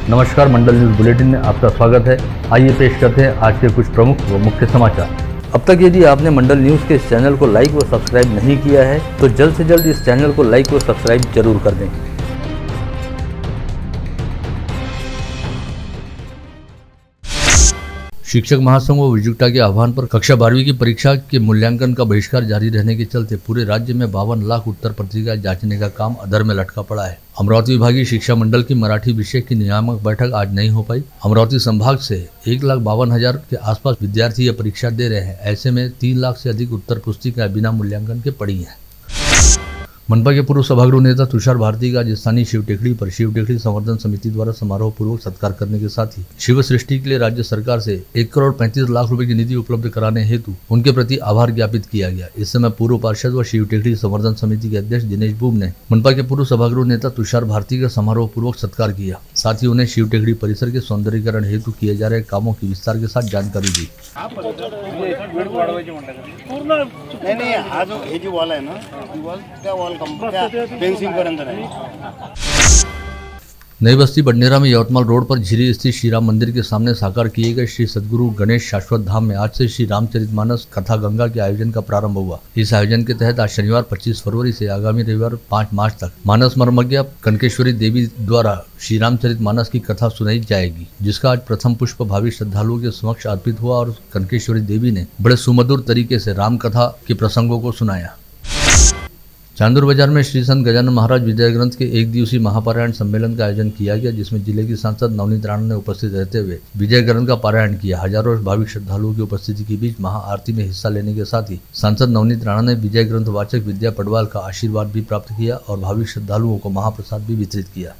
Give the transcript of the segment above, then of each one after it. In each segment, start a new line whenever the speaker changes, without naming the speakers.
नमस्कार, मंडल news bulletin में आपका स्वागत है। आइए पेश करते हैं आज के कुछ प्रमुख व मुख्य समाचार। अब तक यदि आपने मंडल न्यूज के इस चैनल को लाइक व सब्सक्राइब नहीं किया है तो जल्द से जल्द इस चैनल को लाइक व सब्सक्राइब जरूर कर दें। शिक्षक महासंघ व विजुक्टा के आह्वान पर कक्षा 12वीं की परीक्षा के मूल्यांकन का बहिष्कार जारी रहने के चलते पूरे राज्य में 52 लाख उत्तर पत्रिकाएं जांचने का काम अधर में लटका पड़ा है। अमरावती विभागीय शिक्षा मंडल की मराठी विषय की नियामक बैठक आज नहीं हो पाई। अमरावती संभाग से 1,52,000 के आसपास विद्यार्थी यह परीक्षा दे रहे हैं। ऐसे में 3 लाख से अधिक उत्तर पुस्तिकाएं बिना मूल्यांकन के पड़ी हैं। मनपा के पूर्व सभागृह नेता तुषार भारती का स्थानीय शिव टेकड़ी पर शिव टेकड़ी संवर्धन समिति द्वारा समारोह पूर्वक सत्कार करने के साथ ही शिव सृष्टि के लिए राज्य सरकार से 1,35,00,000 रुपए की निधि उपलब्ध कराने हेतु उनके प्रति आभार ज्ञापित किया गया। इस समय पूर्व पार्षद व शिव टेकड़ी संवर्धन समिति के अध्यक्ष दिनेश बूब ने मनपा के पूर्व सभागृह नेता तुषार भारती का समारोह पूर्वक सत्कार किया। साथ ही उन्हें शिव टेकड़ी परिसर के सौंदर्यीकरण हेतु किए जा रहे कामों की विस्तार के साथ जानकारी दी।
नहीं हा जो हे जी वॉल आहे ना ती वॉल त्या वॉल फेंसिंग पर्यंत नाही।
नई बस्ती बडनेरा में यवतमाल रोड पर झिरी स्थित श्री राम मंदिर के सामने साकार किए गए श्री सद्गुरु गणेश शाश्वत धाम में आज से श्री रामचरितमानस कथा गंगा के आयोजन का प्रारंभ हुआ। इस आयोजन के तहत आज शनिवार 25 फरवरी से आगामी रविवार 5 मार्च तक मानस मर्मज्ञ कनकेश्वरी देवी द्वारा श्री रामचरितमानस की कथा सुनाई जाएगी, जिसका आज प्रथम पुष्प भावी श्रद्धालुओं के समक्ष अर्पित हुआ और कनकेश्वरी देवी ने बड़े सुमधुर तरीके से राम कथा के प्रसंगों को सुनाया। चांदूर बाजार में श्री संत गजानन महाराज विजय ग्रंथ के 1 दिवसीय महापारायण सम्मेलन का आयोजन किया गया, जिसमें जिले की सांसद नवनीत राणा ने उपस्थित रहते हुए विजय ग्रंथ का पारायण किया। हजारों भाविक श्रद्धालुओं की उपस्थिति के बीच महाआरती में हिस्सा लेने के साथ ही सांसद नवनीत राणा ने विजय ग्रंथ वाचक विद्या पटवाल का आशीर्वाद भी प्राप्त किया और भाविक श्रद्धालुओं को महाप्रसाद भी वितरित किया।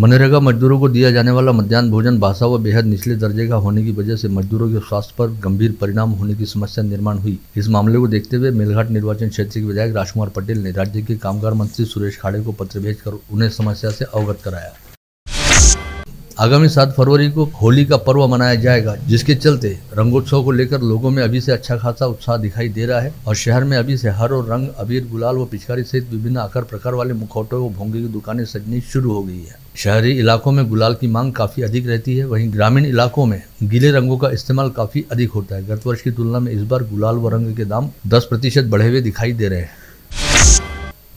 मनरेगा मजदूरों को दिया जाने वाला मध्याह्न भोजन बासा व बेहद निचले दर्जे का होने की वजह से मजदूरों के स्वास्थ्य पर गंभीर परिणाम होने की समस्या निर्माण हुई। इस मामले को देखते हुए मेलघाट निर्वाचन क्षेत्र के विधायक राजकुमार पटेल ने राज्य के कामगार मंत्री सुरेश खाड़े को पत्र भेजकर उन्हें समस्या से अवगत कराया। आगामी 7 फरवरी को होली का पर्व मनाया जाएगा, जिसके चलते रंगोत्सव को लेकर लोगों में अभी से अच्छा खासा उत्साह दिखाई दे रहा है और शहर में अभी से हर और रंग, अबीर, गुलाल व पिचकारी सहित विभिन्न आकार प्रकार वाले मुखौटों व भोंगे की दुकानें सजनी शुरू हो गई है। शहरी इलाकों में गुलाल की मांग काफी अधिक रहती है, वहीं ग्रामीण इलाकों में गीले रंगों का इस्तेमाल काफी अधिक होता है। गत वर्ष की तुलना में इस बार गुलाल व रंग के दाम 10% बढ़े हुए दिखाई दे रहे हैं।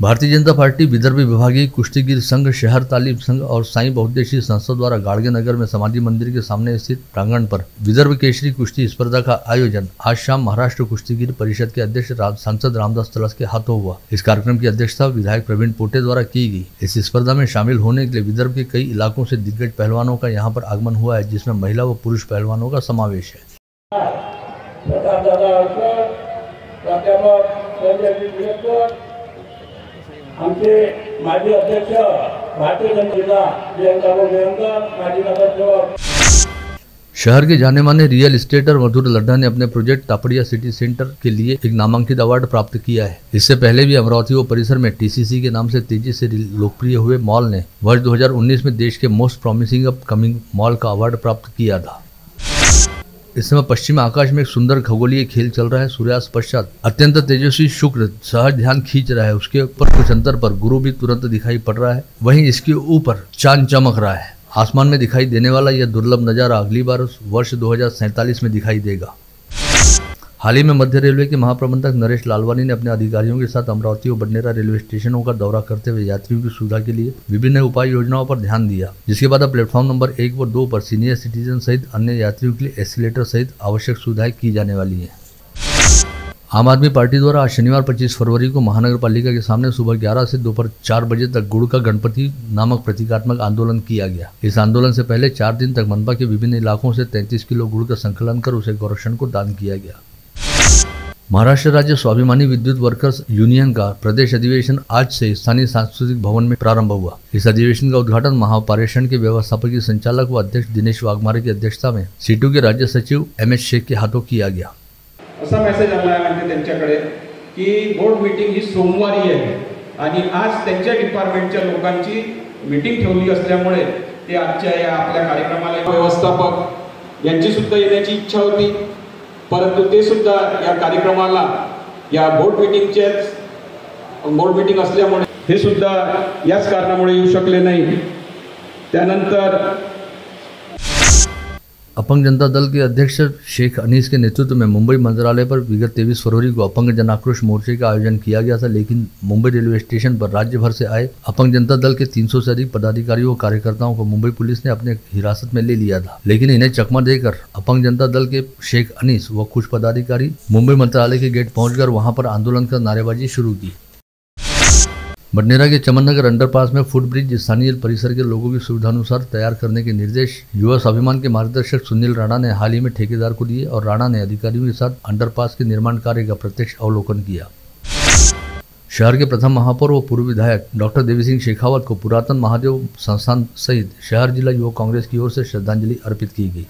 भारतीय जनता पार्टी विदर्भ विभागीय कुश्तीगीर संघ, शहर तालीम संघ और साईं बहुउद्देशीय संस्था द्वारा गाड़गे नगर में समाधि मंदिर के सामने स्थित प्रांगण पर विदर्भ केसरी कुश्ती स्पर्धा का आयोजन आज शाम महाराष्ट्र कुश्तीगीर परिषद के अध्यक्ष सांसद रामदास तलस के हाथों हुआ। इस कार्यक्रम की अध्यक्षता विधायक प्रवीण पोटे द्वारा की गई। इस स्पर्धा में शामिल होने के लिए विदर्भ के कई इलाकों से दिग्गज पहलवानों का यहाँ पर आगमन हुआ है, जिसमें महिला व पुरुष पहलवानों का समावेश है।
आमचे माजी अध्यक्ष भारतीय जनता माजी नगरसेवक।
शहर के जाने माने रियल एस्टेटर मधुर लड्ढा ने अपने प्रोजेक्ट तापड़िया सिटी सेंटर के लिए एक नामांकित अवार्ड प्राप्त किया है। इससे पहले भी अमरावती व परिसर में टीसीसी के नाम से तेजी से लोकप्रिय हुए मॉल ने वर्ष 2019 में देश के मोस्ट प्रॉमिसिंग अपकमिंग मॉल का अवार्ड प्राप्त किया था। इस समय पश्चिम आकाश में एक सुंदर खगोलीय खेल चल रहा है। सूर्यास्त पश्चात अत्यंत तेजस्वी शुक्र सहज ध्यान खींच रहा है। उसके ऊपर कुछ अंतर पर गुरु भी तुरंत दिखाई पड़ रहा है। वहीं इसके ऊपर चांद चमक रहा है। आसमान में दिखाई देने वाला यह दुर्लभ नजारा अगली बार वर्ष 2047 में दिखाई देगा। हाल ही में मध्य रेलवे के महाप्रबंधक नरेश लालवानी ने अपने अधिकारियों के साथ अमरावती और बडनेरा रेलवे स्टेशनों का दौरा करते हुए यात्रियों की सुविधा के लिए विभिन्न उपाय योजनाओं पर ध्यान दिया, जिसके बाद अब प्लेटफॉर्म नंबर 1 व 2 पर सीनियर सिटीजन सहित अन्य यात्रियों के लिए एस्केलेटर सहित आवश्यक सुविधाएं की जाने वाली है। आम आदमी पार्टी द्वारा आज शनिवार 25 फरवरी को महानगर पालिका के सामने सुबह 11 से दोपहर 4 बजे तक गुड़ का गणपति नामक प्रतीकात्मक आंदोलन किया गया। इस आंदोलन से पहले 4 दिन तक मनपा के विभिन्न इलाकों से 33 किलो गुड़ का संकलन कर उसे गौरक्षण को दान किया गया। महाराष्ट्र राज्य स्वाभिमानी विद्युत वर्कर्स यूनियन का प्रदेश अधिवेशन आज से स्थानीय सांस्कृतिक भवन में प्रारंभ हुआ। इस अधिवेशन का उद्घाटन महापारेषण के व्यवस्थापकीय संचालक व अध्यक्ष दिनेश वाघमारे की अध्यक्षता में सीटू के राज्य सचिव MS शेख के हाथों किया गया।
असा मेसेज आला आहे म्हणजे त्यांच्याकडे की बोर्ड मीटिंग ही सोमवारी आहे आणि आज त्यांच्या डिपार्टमेंटच्या लोकांची मीटिंग ठेवली असल्यामुळे ते आजच्या या आपल्या कार्यक्रमाला व्यवस्थापक यांची सुद्धा येण्याची इच्छा होती, परंतु ते सुद्धा या कार्यक्रमाला या बोर्ड मीटिंग असल्यामुळे हे सुद्धा याच कारणामुळे येऊ शकले नाही। त्यानंतर
अपंग जनता दल के अध्यक्ष शेख अनीस के नेतृत्व में मुंबई मंत्रालय पर विगत 23 फरवरी को अपंग जन आक्रोश मोर्चे का आयोजन किया गया था, लेकिन मुंबई रेलवे स्टेशन पर राज्य भर से आए अपंग जनता दल के 300 से अधिक पदाधिकारियों और कार्यकर्ताओं को मुंबई पुलिस ने अपने हिरासत में ले लिया था। लेकिन इन्हें चकमा देकर अपंग जनता दल के शेख अनीस व कुछ पदाधिकारी मुंबई मंत्रालय के गेट पहुंचकर वहां पर आंदोलन कर नारेबाजी शुरू की। बडनेरा के चमन नगर अंडरपास में फुट ब्रिज स्थानीय परिसर के लोगों की सुविधानुसार तैयार करने के निर्देश युवा स्वाभिमान के मार्गदर्शक सुनील राणा ने हाल ही में ठेकेदार को दिए और राणा ने अधिकारियों के साथ अंडरपास के निर्माण कार्य का प्रत्यक्ष अवलोकन किया। शहर के प्रथम महापौर व पूर्व विधायक डॉक्टर देवी सिंह शेखावत को पुरातन महादेव संस्थान सहित शहर जिला युवा कांग्रेस की ओर से श्रद्धांजलि अर्पित की गई।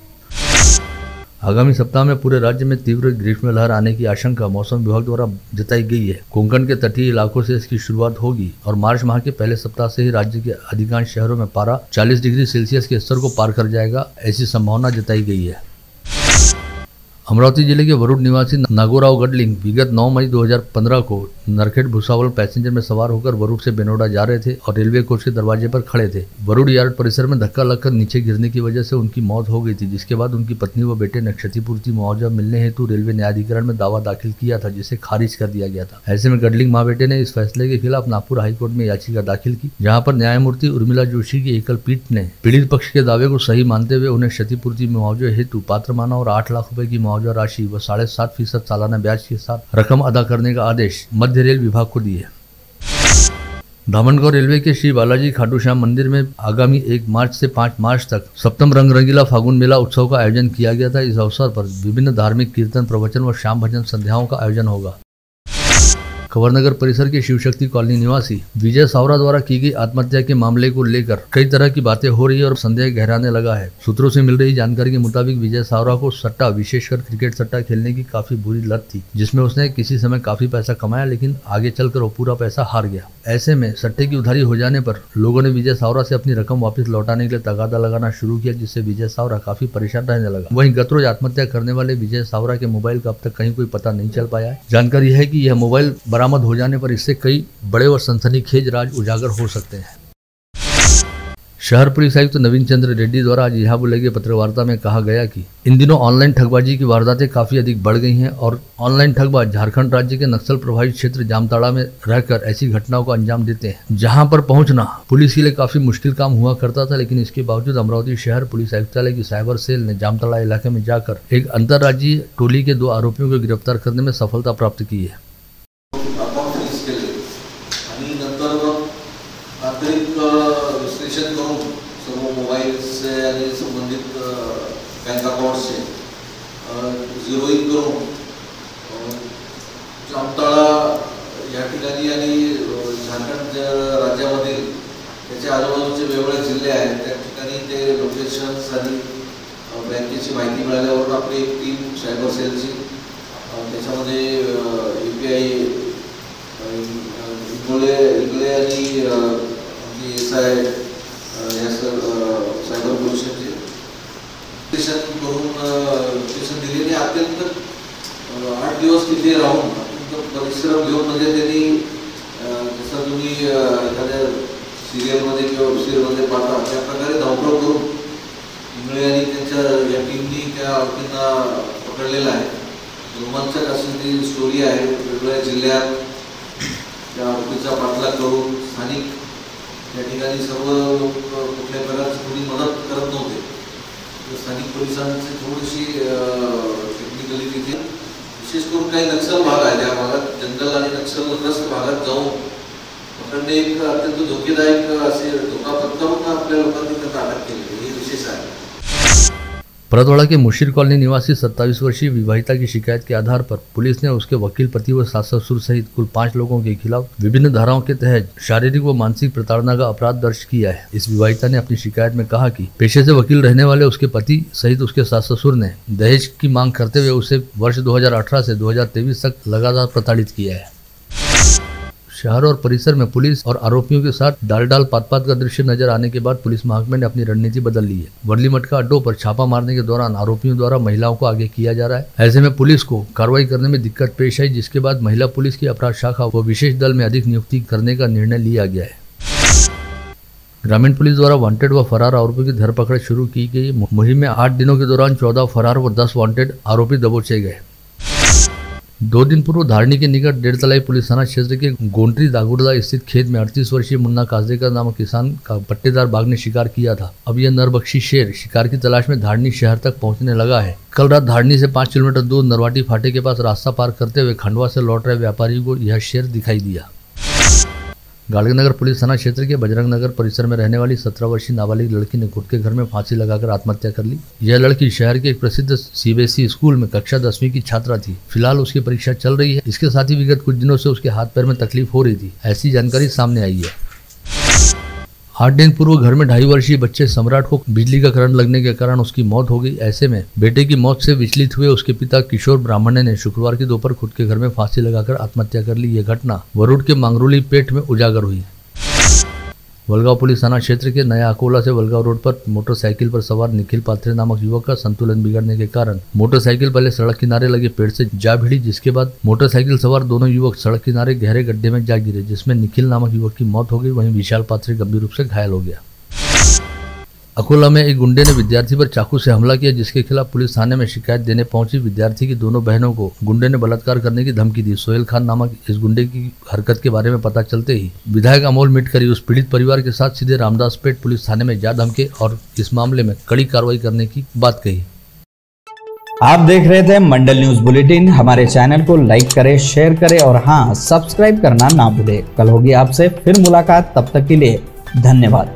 आगामी सप्ताह में पूरे राज्य में तीव्र ग्रीष्म लहर आने की आशंका मौसम विभाग द्वारा जताई गई है। कोंकण के तटीय इलाकों से इसकी शुरुआत होगी और मार्च माह के पहले सप्ताह से ही राज्य के अधिकांश शहरों में पारा 40 डिग्री सेल्सियस के स्तर को पार कर जाएगा, ऐसी संभावना जताई गई है। अमरावती जिले के वरुड निवासी नागोराव गडलिंग विगत 9 मई 2015 को नरखेड़ भुसावल पैसेंजर में सवार होकर वरुड से बेनोडा जा रहे थे और रेलवे कोच के दरवाजे पर खड़े थे। वरुड यार्ड परिसर में धक्का लगकर नीचे गिरने की वजह से उनकी मौत हो गई थी, जिसके बाद उनकी पत्नी व बेटे ने क्षतिपूर्ति मुआवजा मिलने हेतु रेलवे न्यायाधिकरण में दावा दाखिल किया था, जिसे खारिज कर दिया गया था। ऐसे में गडलिंग माँ बेटे ने इस फैसले के खिलाफ नागपुर हाईकोर्ट में याचिका दाखिल की, जहाँ पर न्यायमूर्ति उर्मिला जोशी की एकल पीठ ने पीड़ित पक्ष के दावे को सही मानते हुए उन्हें क्षतिपूर्ति मुआवजे हेतु पात्र माना और 8 लाख रुपए की मुआवजा राशि व 7.5% सालाना ब्याज के साथ रकम अदा करने का आदेश मध्य रेल विभाग को दिए। धामनगांव रेलवे के श्री बालाजी खाटू श्याम मंदिर में आगामी 1 मार्च से 5 मार्च तक सप्तम रंग रंगीला फागुन मेला उत्सव का आयोजन किया गया था। इस अवसर पर विभिन्न धार्मिक कीर्तन, प्रवचन व शाम भजन संध्याओं का आयोजन होगा। खबरनगर परिसर के शिवशक्ति कॉलोनी निवासी विजय सावरा द्वारा की गई आत्महत्या के मामले को लेकर कई तरह की बातें हो रही है और संदेह गहराने लगा है। सूत्रों से मिल रही जानकारी के मुताबिक विजय सावरा को सट्टा, विशेषकर क्रिकेट सट्टा खेलने की काफी बुरी लत थी, जिसमें उसने किसी समय काफी पैसा कमाया, लेकिन आगे चलकर वो पूरा पैसा हार गया। ऐसे में सट्टे की उधारी हो जाने पर लोगों ने विजय सावरा से अपनी रकम वापस लौटाने के लिए तगादा लगाना शुरू किया, जिससे विजय सावरा काफी परेशान रहने लगा। वहीं गत रोज आत्महत्या करने वाले विजय सावरा के मोबाइल का अब तक कहीं कोई पता नहीं चल पाया है। जानकारी है कि यह मोबाइल बरामद हो जाने पर इससे कई बड़े और सनसनीखेज राज उजागर हो सकते हैं। शहर पुलिस आयुक्त नवीन चंद्र रेड्डी द्वारा आज यहाँ बुलाई पत्रवार्ता में कहा गया कि इन दिनों ऑनलाइन ठगबाजी की वारदातें काफी अधिक बढ़ गई हैं और ऑनलाइन ठगबाज झारखंड राज्य के नक्सल प्रभावित क्षेत्र जामताड़ा में रहकर ऐसी घटनाओं को अंजाम देते हैं, जहां पर पहुंचना पुलिस के लिए काफी मुश्किल काम हुआ करता था। लेकिन इसके बावजूद अमरावती शहर पुलिस आयुक्तालय की साइबर सेल ने जामताड़ा इलाके में जाकर एक अंतर्राज्यीय टोली के 2 आरोपियों को गिरफ्तार करने में सफलता प्राप्त की है।
विश्लेषण करून सर्व मोबाईल्सचे आणि संबंधित बँक अकाउंट्सचे झिरोइंग करून जामताड़ा या ठिकाणी आणि झारखंड राज्यामधील त्याच्या आजूबाजूचे वेगवेगळे जिल्हे आहेत त्या ठिकाणी ते लोकेशन्स आणि बँकेची माहिती मिळाल्यावर आपली एक टीम सायबर सेलची त्याच्यामध्ये UPI इगळे आणि SI या सायबर पोलिसांचे स्टेशन करून स्टेशन दिलेले अत्यंत 8 दिवस तिथे राहून अत्यंत परिश्रम घेऊन म्हणजे त्यांनी जसं तुम्ही एखाद्या सिरियलमध्ये किंवा वेब सिरियलमध्ये पाहता त्या प्रकारे धावपळ करून इंगळे आणि त्यांच्या या टीमनी त्या आरोपींना पकडलेला आहे। रोमांचक अशी ती स्टोरी आहे। वेगवेगळ्या जिल्ह्यात त्या आरोपीचा पाठलाग करून स्थानिक या ठिकाणी सर्व लोक कुठल्या प्रकारची कोणी मदत करत नव्हते। स्थानिक पोलिसांची थोडीशी टेक्निकली तिथे विशेष करून काही नक्षल भाग आहे, त्या भागात जंगल आणि नक्षलग्रस्त भागात जाऊन पकडणे एक अत्यंत धोकेदायक असे धोका पत्करून आपल्या लोकांनी त्यात अटक केली, हे विशेष आहे।
परतवाड़ा के मुशीर कॉलोनी निवासी 27 वर्षीय विवाहिता की शिकायत के आधार पर पुलिस ने उसके वकील पति व सास ससुर सहित कुल 5 लोगों के खिलाफ विभिन्न धाराओं के तहत शारीरिक व मानसिक प्रताड़ना का अपराध दर्ज किया है। इस विवाहिता ने अपनी शिकायत में कहा कि पेशे से वकील रहने वाले उसके पति सहित उसके सास ससुर ने दहेज की मांग करते हुए उसे वर्ष 2018 से 2023 तक लगातार प्रताड़ित किया है। शहर और परिसर में पुलिस और आरोपियों के साथ डाल पात का दृश्य नजर आने के बाद पुलिस महकमे ने अपनी रणनीति बदल ली है। वर्ली मटका अड्डों पर छापा मारने के दौरान आरोपियों द्वारा महिलाओं को आगे किया जा रहा है। ऐसे में पुलिस को कार्रवाई करने में दिक्कत पेश आई, जिसके बाद महिला पुलिस की अपराध शाखा व विशेष दल में अधिक नियुक्ति करने का निर्णय लिया गया है। ग्रामीण पुलिस द्वारा वांटेड व फरार आरोपियों की धरपकड़ शुरू की गई। मुहिम में 8 दिनों के दौरान 14 फरार व 10 वांटेड आरोपी दबोचे गए। 2 दिन पूर्व धारणी के निकट डेढ़तलाई पुलिस थाना क्षेत्र के गोंटरी दागुड़दा स्थित खेत में 38 वर्षीय मुन्ना काजदेकर नामक किसान का पट्टेदार बाघ ने शिकार किया था। अब यह नरबख्शी शेर शिकार की तलाश में धारणी शहर तक पहुंचने लगा है। कल रात धारणी से 5 किलोमीटर दूर नरवाटी फाटे के पास रास्ता पार करते हुए खंडवा से लौट रहे व्यापारी को यह शेर दिखाई दिया। गाड़गनगर पुलिस थाना क्षेत्र के बजरंग नगर परिसर में रहने वाली 17 वर्षीय नाबालिग लड़की ने खुद के घर में फांसी लगाकर आत्महत्या कर ली। यह लड़की शहर के एक प्रसिद्ध सीबीएसई स्कूल में कक्षा 10वीं की छात्रा थी। फिलहाल उसकी परीक्षा चल रही है। इसके साथ ही विगत कुछ दिनों से उसके हाथ पैर में तकलीफ हो रही थी, ऐसी जानकारी सामने आई है। 8 दिन पूर्व घर में 2.5 वर्षीय बच्चे सम्राट को बिजली का करंट लगने के कारण उसकी मौत हो गई। ऐसे में बेटे की मौत से विचलित हुए उसके पिता किशोर ब्राह्मणे ने शुक्रवार की दोपहर खुद के घर में फांसी लगाकर आत्महत्या कर ली। यह घटना वरुड के मांगरोली पेठ में उजागर हुई। वलगांव पुलिस थाना क्षेत्र के नया अकोला से वलगांव रोड पर मोटरसाइकिल पर सवार निखिल पात्रे नामक युवक का संतुलन बिगड़ने के कारण मोटरसाइकिल पहले सड़क किनारे लगे पेड़ से जा भिड़ी, जिसके बाद मोटरसाइकिल सवार दोनों युवक सड़क किनारे गहरे गड्ढे में जा गिरे, जिसमें निखिल नामक युवक की मौत हो गई। वहीं विशाल पात्रे गंभीर रूप से घायल हो गया। अकोला में एक गुंडे ने विद्यार्थी पर चाकू से हमला किया, जिसके खिलाफ पुलिस थाने में शिकायत देने पहुंची विद्यार्थी की दोनों बहनों को गुंडे ने बलात्कार करने की धमकी दी। सोहेल खान नामक इस गुंडे की हरकत के बारे में पता चलते ही विधायक अमोल मिटकरी उस पीड़ित परिवार के साथ सीधे रामदासपेट पुलिस थाने में जा धमके और इस मामले में कड़ी कार्रवाई करने की बात कही।
आप देख रहे थे मंडल न्यूज बुलेटिन। हमारे चैनल को लाइक करें, शेयर करें और हाँ, सब्सक्राइब करना ना भूलें। कल होगी आपसे फिर मुलाकात, तब तक के लिए धन्यवाद।